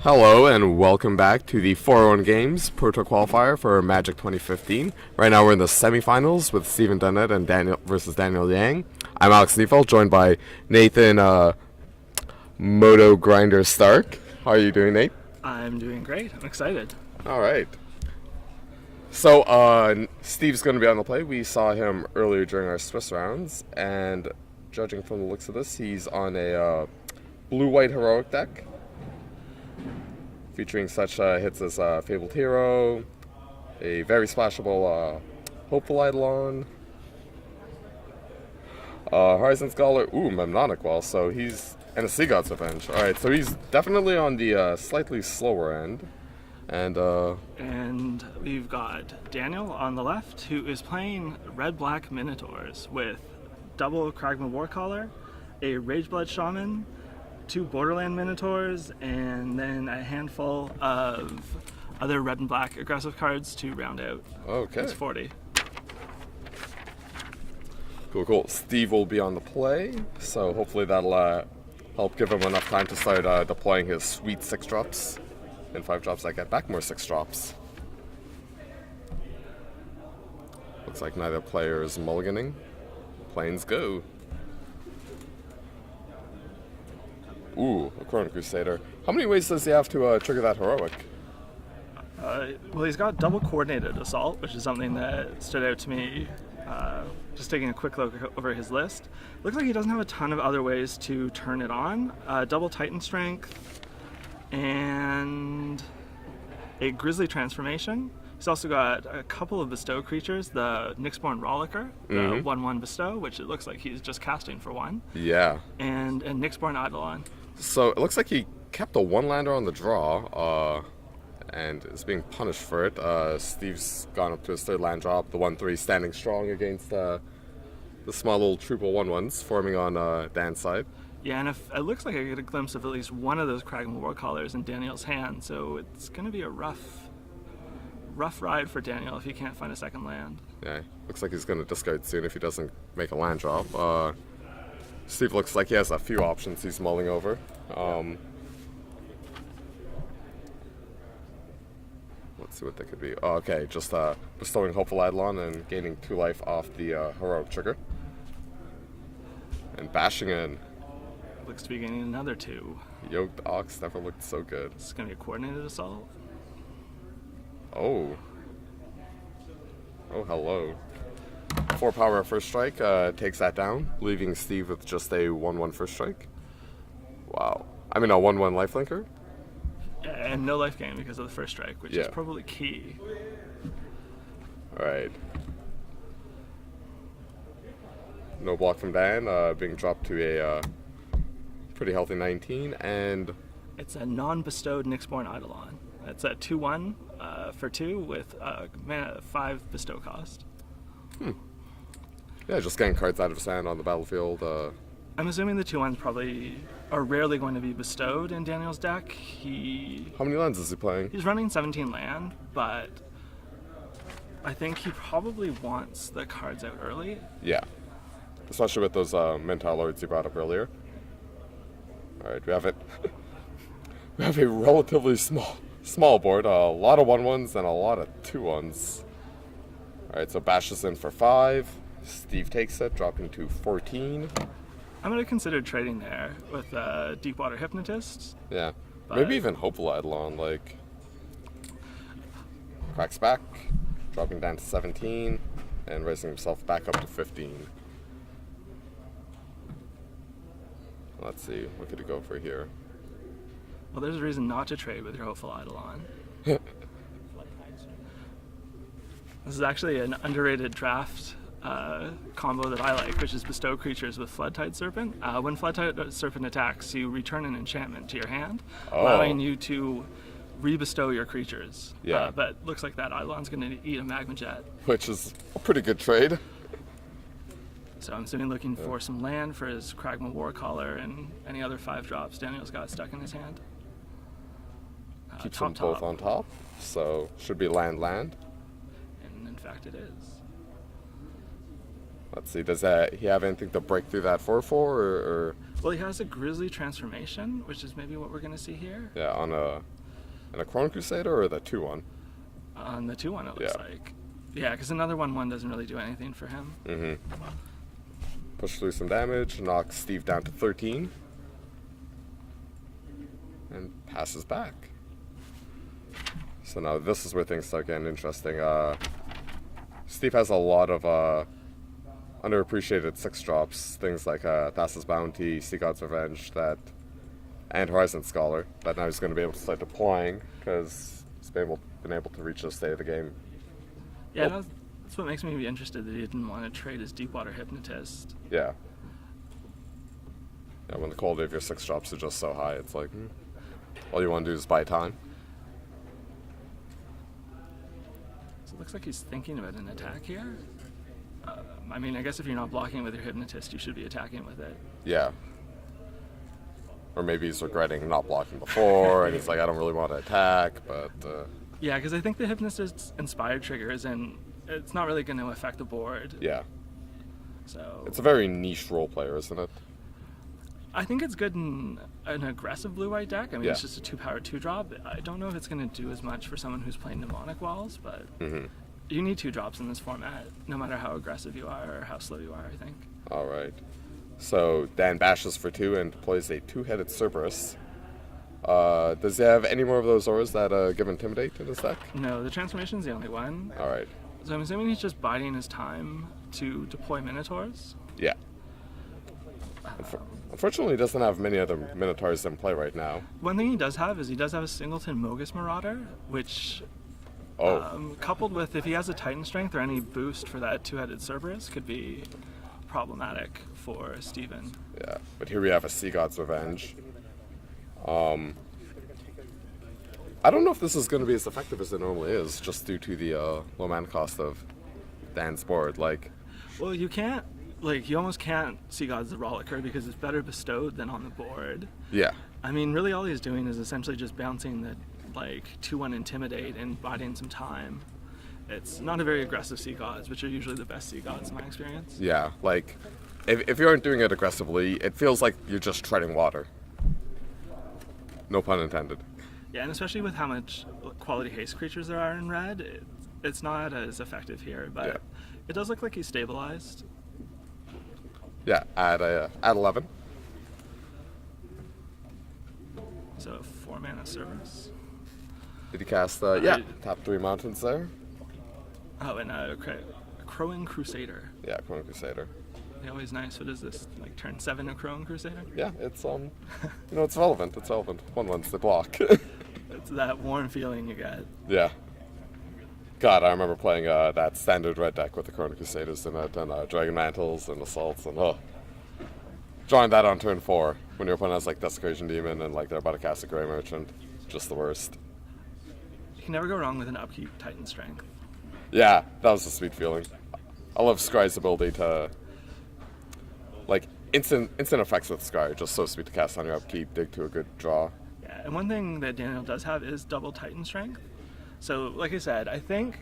Hello and welcome back to the 401 Games Pro Tour Qualifier for Magic 2015. Right now we're in the semifinals with Stephen Dunnet and Daniel versus Daniel Yang. I'm Alex Neufeldt, joined by Nathan Moto Grinder Starke. How are you doing, Nate? I'm doing great. I'm excited. All right. So Steve's going to be on the play. We saw him earlier during our Swiss rounds, and judging from the looks of this, he's on a blue-white heroic deck, featuring such hits as Fabled Hero, a very splashable Hopeful Eidolon, Horizon Scholar, Memnonic Well, so he's, and a Sea God's Revenge. Alright, so he's definitely on the slightly slower end. And we've got Daniel on the left, who is playing red-black Minotaurs with double Kragma Warcaller, a Rageblood Shaman, 2 Borderland Minotaurs, and then a handful of other red and black aggressive cards to round out. Okay. It's 40. Cool. Steve will be on the play, so hopefully that'll help give him enough time to start deploying his sweet 6-drops and 5-drops that get back more 6-drops. Looks like neither player is mulliganing. Planes go. A Chrono Crusader. How many ways does he have to trigger that heroic? Well, he's got double coordinated assault, which is something that stood out to me just taking a quick look over his list. Looks like he doesn't have a ton of other ways to turn it on. Double Titan Strength and a Grizzly Transformation. He's also got a couple of bestow creatures, the Nyxborn Rollicker, the 1/1 bestow, which it looks like he's just casting for 1. Yeah. And Nyxborn Eidolon. So it looks like he kept a 1-lander on the draw, and is being punished for it. Steve's gone up to his 3rd land drop, the 1/3 standing strong against the small little triple 1/1s forming on Dan's side. Yeah, and if it looks like I get a glimpse of at least one of those Kragma Warcallers in Daniel's hand, so it's going to be a rough ride for Daniel if he can't find a second land. Yeah, looks like he's going to discard soon if he doesn't make a land drop. Steve looks like he has a few options he's mulling over. Let's see what they could be. Okay, just bestowing Hopeful Eidolon and gaining 2 life off the heroic trigger. And bashing in. Looks to be gaining another 2. Yoked Ox never looked so good. It's going to be a coordinated assault. Oh, hello. 4 power first strike takes that down, leaving Steve with just a 1/1 first strike. Wow. I mean, a 1/1 lifelinker? And no life gain because of the first strike, which is probably key. Alright. No block from Dan, being dropped to a pretty healthy 19, and it's a non-bestowed Nyxborn Eidolon. It's a 2/1 for 2 with 5 bestow cost. Yeah, just getting cards out of his hand on the battlefield. I'm assuming the 2/1s probably are rarely going to be bestowed in Daniel's deck. How many lands is he playing? He's running 17 land, but I think he probably wants the cards out early. Yeah, especially with those Mental Lords you brought up earlier. Alright, we have it. We have a relatively small board, a lot of 1/1s and a lot of 2/1s. Alright, so bashes in for 5. Steve takes it, dropping to 14. I'm going to consider trading there with Deepwater Hypnotist. Yeah, maybe even Hopeful Eidolon, like cracks back, dropping down to 17, and raising himself back up to 15. Let's see, what could he go for here? Well, there's a reason not to trade with your Hopeful Eidolon. This is actually an underrated draft combo that I like, which is bestow creatures with Floodtide Serpent. When Floodtide Serpent attacks, you return an enchantment to your hand, allowing you to re-bestow your creatures. Yeah. But looks like that Eidolon's going to eat a Magma Jet. Which is a pretty good trade. So I'm assuming looking for some land for his Kragma Warcaller and any other 5-drops Daniel's got stuck in his hand. Keeps them both on top, so should be land. And in fact it is. Let's see, does he have anything to break through that 4-4 or Well, he has a Grizzly transformation, which is maybe what we're going to see here. yeah, on a Chrono Crusader or the 2-1? On the 2-1, it looks like. Yeah, because another 1-1 doesn't really do anything for him. Mm-hmm. Push through some damage, knocks Steve down to 13. And passes back. So now this is where things start getting interesting. Steve has a lot of underappreciated 6-drops, things like Thassa's Bounty, Sea God's Revenge, and Horizon Scholar, that now he's going to be able to start deploying because he's been able to reach the state of the game. Yeah, that's what makes me be interested that he didn't want to trade his Deepwater Hypnotist. Yeah. Yeah, when the quality of your 6-drops are just so high, it's like, all you want to do is buy time. So it looks like he's thinking about an attack here. I mean, I guess if you're not blocking with your Hypnotist, you should be attacking with it. Yeah. Or maybe he's regretting not blocking before, and he's like, I don't really want to attack, but... Yeah, because I think the Hypnotist's Inspired triggers, and it's not really going to affect the board. Yeah. So It's a very niche role player, isn't it? I think it's good in an aggressive blue-white deck. I mean, Yeah. it's just a 2-power 2-drop. I don't know if it's going to do as much for someone who's playing Mnemonic Walls, but you need 2-drops in this format, no matter how aggressive you are or how slow you are, I think. All right. So Dan bashes for 2 and deploys a 2-headed Cerberus. Does he have any more of those auras that give Intimidate in his deck? No, the transformation's the only one. All right. So I'm assuming he's just biding his time to deploy Minotaurs. Yeah. Unfortunately, he doesn't have many other Minotaurs in play right now. One thing he does have is he does have a singleton Mogus Marauder, which, coupled with if he has a Titan Strength or any boost for that 2-headed Cerberus, could be problematic for Steven. Yeah, but here we have a Sea God's Revenge. I don't know if this is going to be as effective as it normally is, just due to the low mana cost of Dan's board. Well, you almost can't see God's the Rollicker because it's better bestowed than on the board. Yeah. I mean, really all he's doing is essentially just bouncing the 2-1 Intimidate and biding some time. It's not a very aggressive Sea Gods, which are usually the best Sea Gods in my experience. Yeah, if you aren't doing it aggressively, it feels like you're just treading water. No pun intended. Yeah, and especially with how much quality haste creatures there are in red, it's not as effective here, but it does look like he's stabilized. Yeah, at 11. So 4 mana Cerberus. Did he cast, top 3 mountains there? Oh, and Crowing Crusader. Yeah, Chrono Crusader. They're always nice. What is this, turn 7 a Crowing Crusader? Yeah, it's, it's relevant. It's relevant. 1/1's the block. It's that warm feeling you get. Yeah. God, I remember playing that standard red deck with the Chrono Crusaders in it, and Dragon Mantles and Assaults, and drawing that on turn 4 when your opponent has Desecration Demon and they're about to cast a Grey Merchant. Just the worst. You can never go wrong with an upkeep Titan Strength. Yeah, that was a sweet feeling. I love Scry's ability to, instant effects with Scry, just so sweet to cast on your upkeep, dig to a good draw. Yeah, and one thing that Daniel does have is double Titan Strength. So, like I said, I think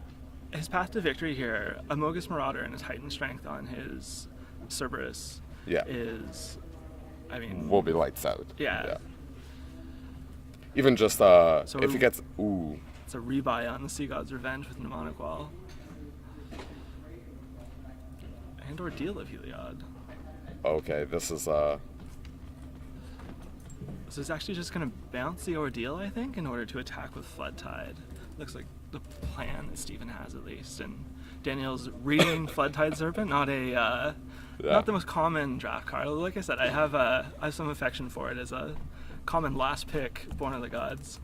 his path to victory here, a Mogus Marauder and a Titan Strength on his Cerberus is, will be lights out. Yeah. Even just, if he gets, It's a rebuy on the Sea God's Revenge with Mnemonic Wall. And Ordeal of Heliod. Okay, this is, So it's actually just going to bounce the Ordeal, I think, in order to attack with Flood Tide. Looks like the plan that Steven has, at least. And Daniel's reading Flood Tide Serpent, not the most common draft card. Like I said, I have some affection for it as a common last pick Born of the Gods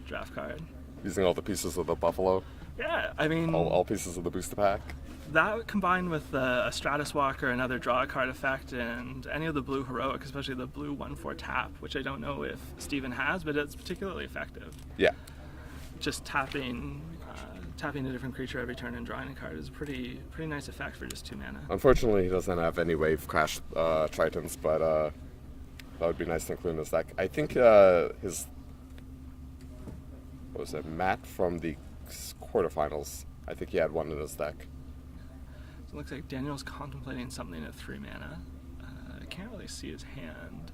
draft card. Using all the pieces of the Buffalo. Yeah, I mean... All pieces of the booster pack. That combined with a Stratus Walker, another draw card effect, and any of the blue heroic, especially the blue 1/4 tap, which I don't know if Steven has, but it's particularly effective. Yeah. Just tapping a different creature every turn and drawing a card is a pretty nice effect for just 2 mana. Unfortunately, he doesn't have any Wave Crash Tritons, but that would be nice to include in his deck. I think his... What was it? Matt from the quarterfinals. I think he had one in his deck. So it looks like Daniel's contemplating something at 3 mana. I can't really see his hand.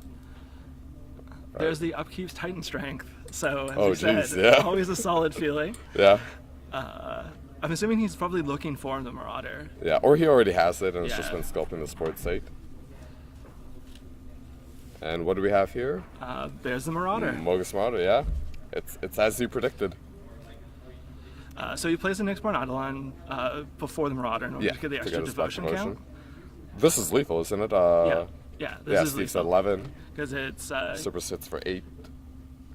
There's the upkeep's Titan Strength. So, as you said, yeah. always a solid feeling. Yeah. I'm assuming he's probably looking for the Marauder. Yeah, or he already has it and it's Yeah. just been sculpting the sport state. And what do we have here? There's the Marauder. Mogus Marauder, yeah. It's as you predicted. So he plays the Nyxborn Eidolon before the Marauder in order Yeah, to get the to extra get his back devotion devotion. count. This is lethal, isn't it? Yeah, Yeah, this is Steve's lethal. 11. Because it's Super sits for 8.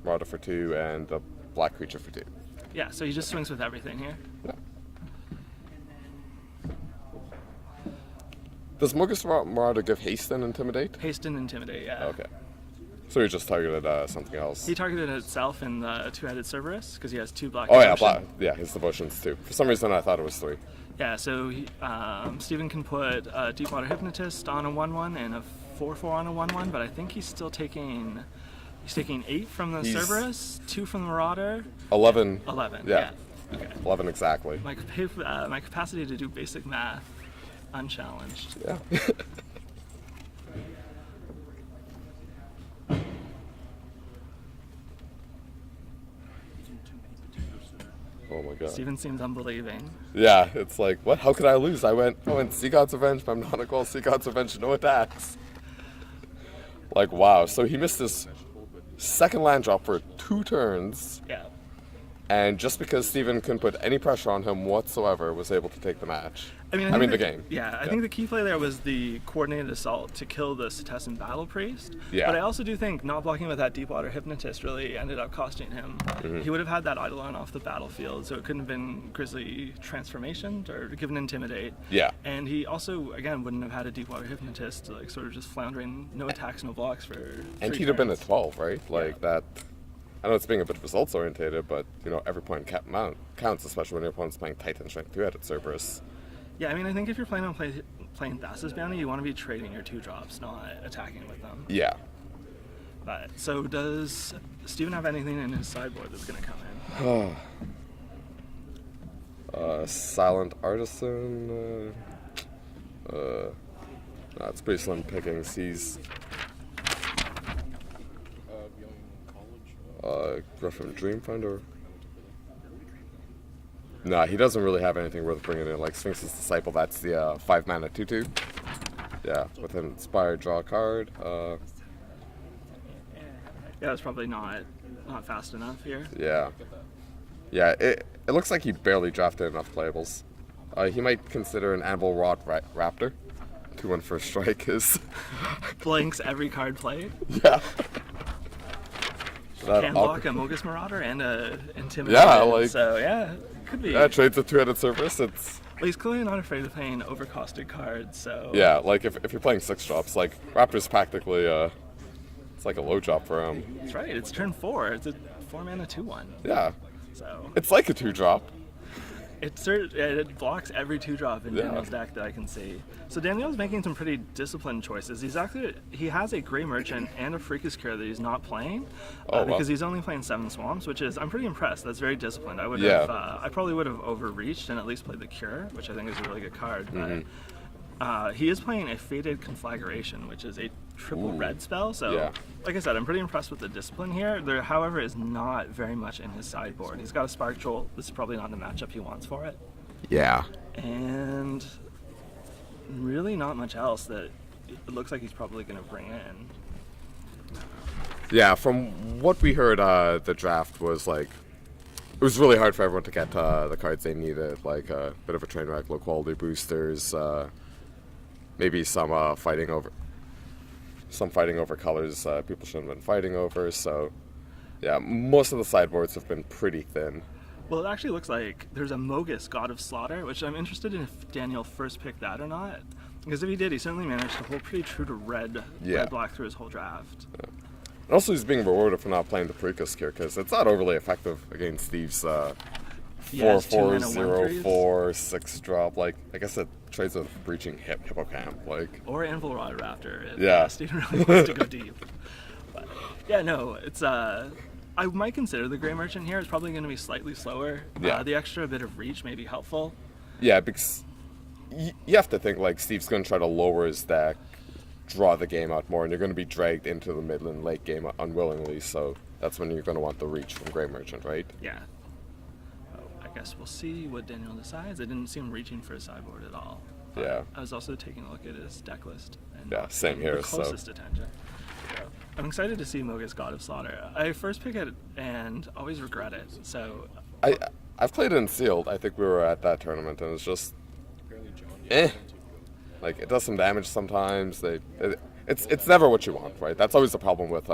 Marauder for 2, and a black creature for 2. yeah. So he just swings with everything here. Yeah. Does Mogus Marauder give haste and intimidate? Haste and Intimidate. Yeah. Okay. So he just targeted something else. He targeted itself in the two-headed Cerberus because he has 2 black. Oh yeah, devotion. yeah, his devotions too. For some reason I thought it was 3. Yeah. So Steven can put a Deepwater Hypnotist on a 1/1 and a 4/4 on a 1/1, but I think he's still taking. He's taking 8 from the Cerberus, 2 from the Marauder. 11. 11. Yeah. Okay. 11 exactly. My capacity to do basic math, unchallenged. Yeah. Oh my god. Steven seems unbelieving. Yeah, it's like, what? How could I lose? I went Sea God's Revenge, but I'm not equal. Sea God's Revenge, no attacks. Like, wow. So he missed his second land drop for 2 turns, Yeah. and just because Steven couldn't put any pressure on him whatsoever, was able to take the match. I I mean think the game. Yeah, I think the key play there was the coordinated assault to kill the Setessan Battle Priest. Yeah. But I also do think not blocking with that Deepwater Hypnotist really ended up costing him. Mm-hmm. He would have had that Eidolon off the battlefield, so it couldn't have been Grizzly Transformationed or given Intimidate. Yeah. And he also, again, wouldn't have had a Deepwater Hypnotist, like sort of just floundering, no attacks, no blocks for And 3 he'd have been a turns. 12, right? Like that. I know it's being a bit results orientated, but you know every point counts, especially when your opponent's playing Titan Strength 2-headed Cerberus. Yeah, I mean, I think if you're planning on playing Thassa's Bounty, you want to be trading your 2 drops, not attacking with them. Yeah. But so does Steven have anything in his sideboard that's going to come in? Silent Artisan. It's pretty slim pickings. He's Griffin Dreamfinder. Nah, he doesn't really have anything worth bringing in. Like Sphinx's Disciple, that's the 5 mana 2/2. Yeah, with an Inspired, draw a card. Yeah, it's probably not fast enough here. Yeah. Yeah, it looks like he barely drafted enough playables. He might consider an Anvil Rod Raptor. 2/1 first strike is. Blanks every card played. Yeah. Can block a Mogus Marauder and a Intimidate. Yeah, like- So, yeah, could be. Yeah, trades a 2-headed Cerberus. It's. Well, he's clearly not afraid of playing overcosted cards, so. Yeah, like if you're playing 6 drops, like Raptor's practically it's like a low drop for him. That's right, it's turn 4. It's a 4 mana 2/1. Yeah, So. it's like a 2 drop. It blocks every 2 drop in Yeah. Daniel's deck that I can see. So Daniel's making some pretty disciplined choices. He has a Grey Merchant and a Freakus Cure that he's not playing because he's only playing 7 Swamps, which is I'm pretty impressed. That's very disciplined. I probably would have overreached and at least played the Cure, which I think is a really good card. But he is playing a Fated Conflagration, which is a triple red spell. So, Yeah. like I said, I'm pretty impressed with the discipline here. There, however, is not very much in his sideboard. He's got a Spark Jolt. This is probably not the matchup he wants for it. Yeah. And really not much else that it looks like he's probably going to bring in. Yeah, from what we heard, the draft was like, it was really hard for everyone to get the cards they needed, like a bit of a train wreck, low quality boosters, maybe some fighting over colors people shouldn't have been fighting over. So, yeah, most of the sideboards have been pretty thin. Well, it actually looks like there's a Mogus God of Slaughter, which I'm interested in if Daniel first picked that or not. Because if he did, he certainly managed to hold pretty true to red-black through his whole draft. Yeah. And also, he's being rewarded for not playing the Freakus Cure, because it's not overly effective against Steve's 4/4/0/4 6 drop. Like, I guess it trades with Breaching Hippocamp. Like, Or Anvil Rod Raptor. Yeah. Steven really wants to go deep. But, yeah, no, it's I might consider the Grey Merchant here. It's probably going to be slightly slower. Yeah. The extra bit of reach may be helpful. yeah, because you have to think like Steve's going to try to lower his deck, draw the game out more, and you're going to be dragged into the middle and late game unwillingly. So that's when you're going to want the reach from Grey Merchant, right? Yeah. Oh, I guess we'll see what Daniel decides. I didn't see him reaching for a sideboard at all. Yeah. I was also taking a look at his deck list. And Yeah, same here. The closest attention. So I'm excited to see Mogus God of Slaughter. I first pick it and always regret it. So I've played it in sealed. I think we were at that tournament, and it's just, like it does some damage sometimes. It's never what you want, right? That's always the problem with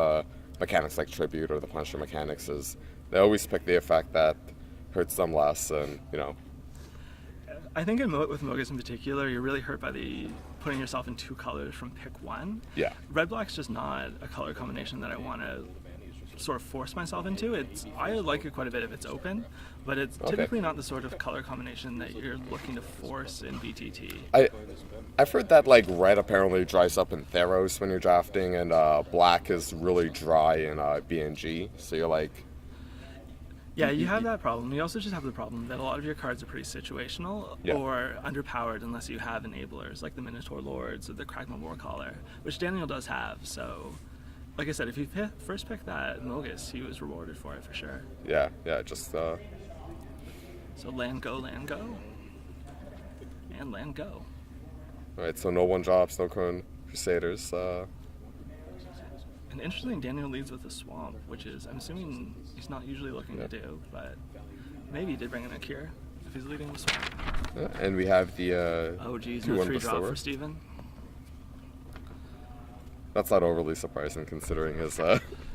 mechanics like Tribute or the Punisher mechanics is they always pick the effect that hurts them less, and you know. I think with Mogus in particular, you're really hurt by the putting yourself in two colors from pick one. Yeah. Red black's just not a color combination that I want to sort of force myself into. I like it quite a bit if it's open, but it's typically not the sort of color combination that you're looking to force in BTT. I've heard that like red apparently dries up in Theros when you're drafting, and black is really dry in BNG. So you're like. Yeah, you have that problem. You also just have the problem that a lot of your cards are pretty situational or underpowered unless you have enablers like the Minotaur Lords or the Kragma Warcaller, which Daniel does have. So, like I said, if you first pick that Mogus, he was rewarded for it for sure. Yeah, just. So land go, and land go. All right, so no one drops, no current Crusaders. And interesting, Daniel leads with a Swamp, which is, I'm assuming he's not usually looking to do, but maybe he did bring in a Cure if he's leading with Swamp. Yeah, and we have the oh geez, no 3 drop for Steven. That's not overly surprising considering his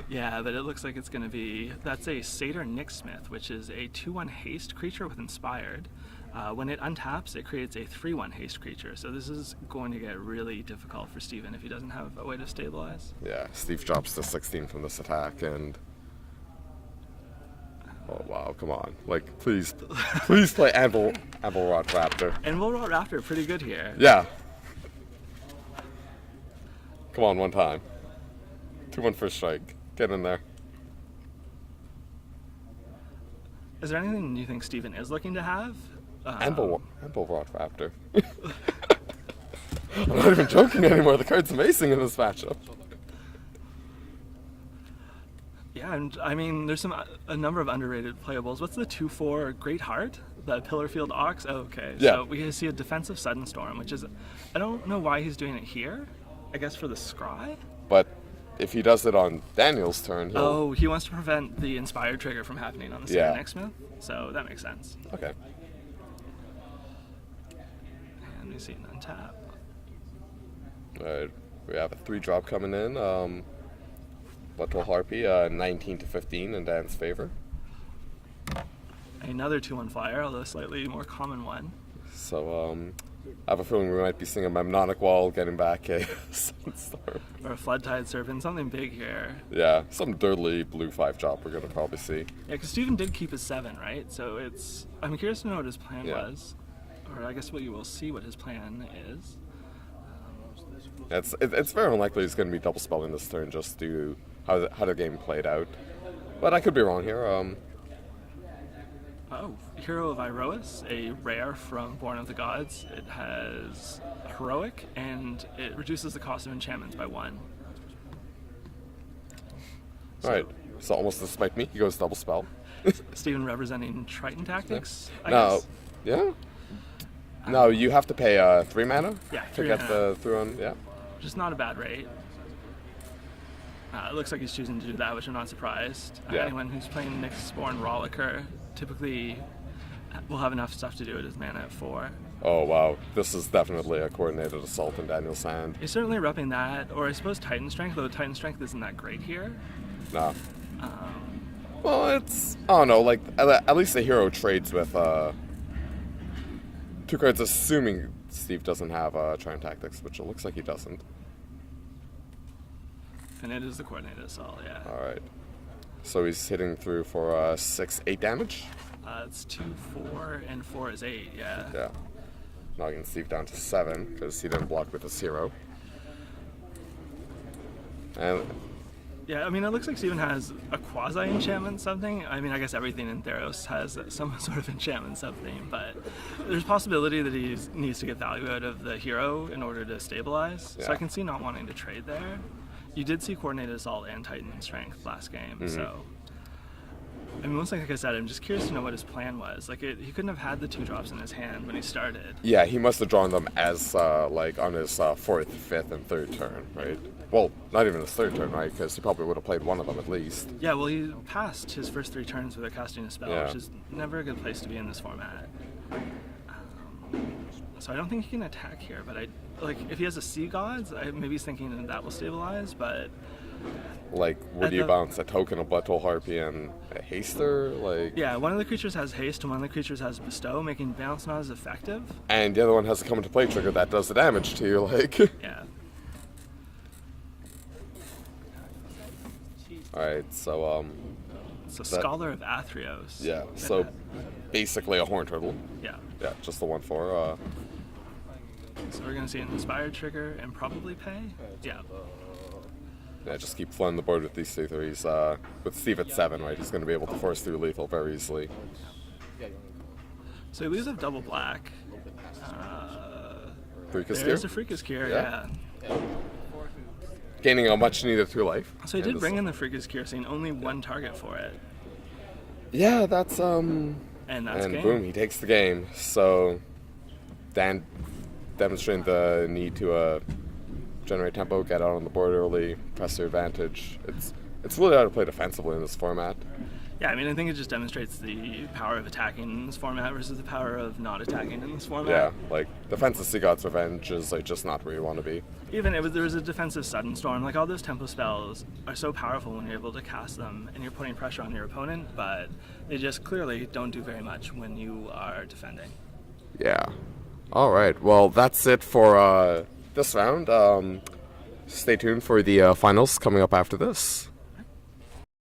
Yeah, but it looks like it's going to be, that's a Satyr Nicksmith, which is a 2/1 haste creature with Inspired. When it untaps, it creates a 3/1 haste creature. So this is going to get really difficult for Steven if he doesn't have a way to stabilize. Yeah, Steve drops to 16 from this attack, and oh wow, come on! Like, please play Anvil Rot Raptor. Anvil Rot Raptor, pretty good here. Yeah. Come on, one time. 2/1 first strike. Get in there. Is there anything you think Steven is looking to have? Anvil Rot Raptor. I'm not even joking anymore. The card's amazing in this matchup. Yeah, and I mean, there's a number of underrated playables. What's the 2/4 Great Heart? The Pillarfield Ox? Oh, okay. Yeah. So we see a defensive Sudden Storm, which is, I don't know why he's doing it here. I guess for the Scry? But if he does it on Daniel's turn, he wants to prevent the Inspired trigger from happening on the Satyr Nicksmith. So that makes sense. Okay. And we see an untap. Alright, we have a 3-drop coming in. Bloodtoll Harpy, 19 to 15 in Dan's favor. Another 2/1 flyer, although a slightly more common one. So, I have a feeling we might be seeing a Memnonic Wall getting back a Sunstorm. Or a Floodtide Serpent, something big here. Yeah, some dirty blue 5-drop we're going to probably see. Yeah, because Steven did keep his 7, right? So I'm curious to know what his plan was. Or I guess you will see what his plan is. It's very unlikely he's going to be double spelling this turn just due to how the game played out. But I could be wrong here. Hero of Iroas, a rare from Born of the Gods. It has Heroic, and it reduces the cost of enchantments by 1. Alright, so almost despite me, he goes double spell. Steven representing Triton Tactics, I no, guess. Yeah? No, you have to pay 3 mana Yeah, to 3 get mana. the through on, yeah. Which is not a bad rate. It looks like he's choosing to do that, which I'm not surprised. Yeah. Anyone who's playing Nyxborn Rollicker typically will have enough stuff to do it as mana at 4. Oh wow, this is definitely a coordinated assault in Daniel's hand. He's certainly repping that, or I suppose Titan Strength, though Titan Strength isn't that great here. No. Well, it's, I don't know, like, at least the hero trades with 2 cards, assuming Steve doesn't have Triton Tactics, which it looks like he doesn't. And it is the coordinated assault, yeah. Alright. So he's hitting through for 6-8 damage? It's 2, 4, and 4 is 8, yeah. Yeah. Knocking Steve down to 7, because he didn't block with his hero. And Yeah, I mean, it looks like Steven has a quasi-enchantment something. I mean, I guess everything in Theros has some sort of enchantment something, but there's possibility that he needs to get value out of the hero in order to stabilize. Yeah. So I can see not wanting to trade there. You did see Coordinated Assault and Titan Strength last game, so... I mean, mostly, like I said, I'm just curious to know what his plan was. Like, he couldn't have had the 2 drops in his hand when he started. Yeah, he must have drawn them as, like, on his 4th, 5th, and 3rd turn, right? Well, not even his 3rd turn, right? Because he probably would have played one of them at least. Yeah, well, he passed his first 3 turns without casting a spell, Yeah. which is never a good place to be in this format. So I don't think he can attack here, but if he has a Sea Gods, maybe he's thinking that will stabilize, but... Like, would you bounce a token of Blood Toll Harpy and a Haster? Like, yeah, one of the creatures has haste and one of the creatures has bestow, making bounce not as effective. and the other one has a come into play trigger that does the damage to you, like. Yeah. Alright, so, So Scholar of Athreos. yeah, so basically a Horn Turtle. Yeah. Yeah, just the 1/4. So we're going to see an Inspired trigger and probably pay? Yeah. Yeah, just keep flooding the board with these 2/3s. With Steve at 7, right, he's going to be able to force through lethal very easily. So he leaves a double black. Freakus There's Gear. a Freakus Gear, Yeah. yeah. Gaining a much needed 2 life. So he did bring in the Freakus Gear, seeing only 1 target for it. Yeah, that's, And that's and game. boom, he takes the game. So, Dan demonstrating the need to generate tempo, get out on the board early, press your advantage. It's really hard to play defensively in this format. Yeah, I mean, I think it just demonstrates the power of attacking in this format versus the power of not attacking in this format. Yeah, like defensive Sea God's Revenge is like just not where you want to be. Even there was a defensive Sudden Storm. Like, all those tempo spells are so powerful when you're able to cast them and you're putting pressure on your opponent, but they just clearly don't do very much when you are defending. Yeah. All right. Well, that's it for this round. Stay tuned for the finals coming up after this.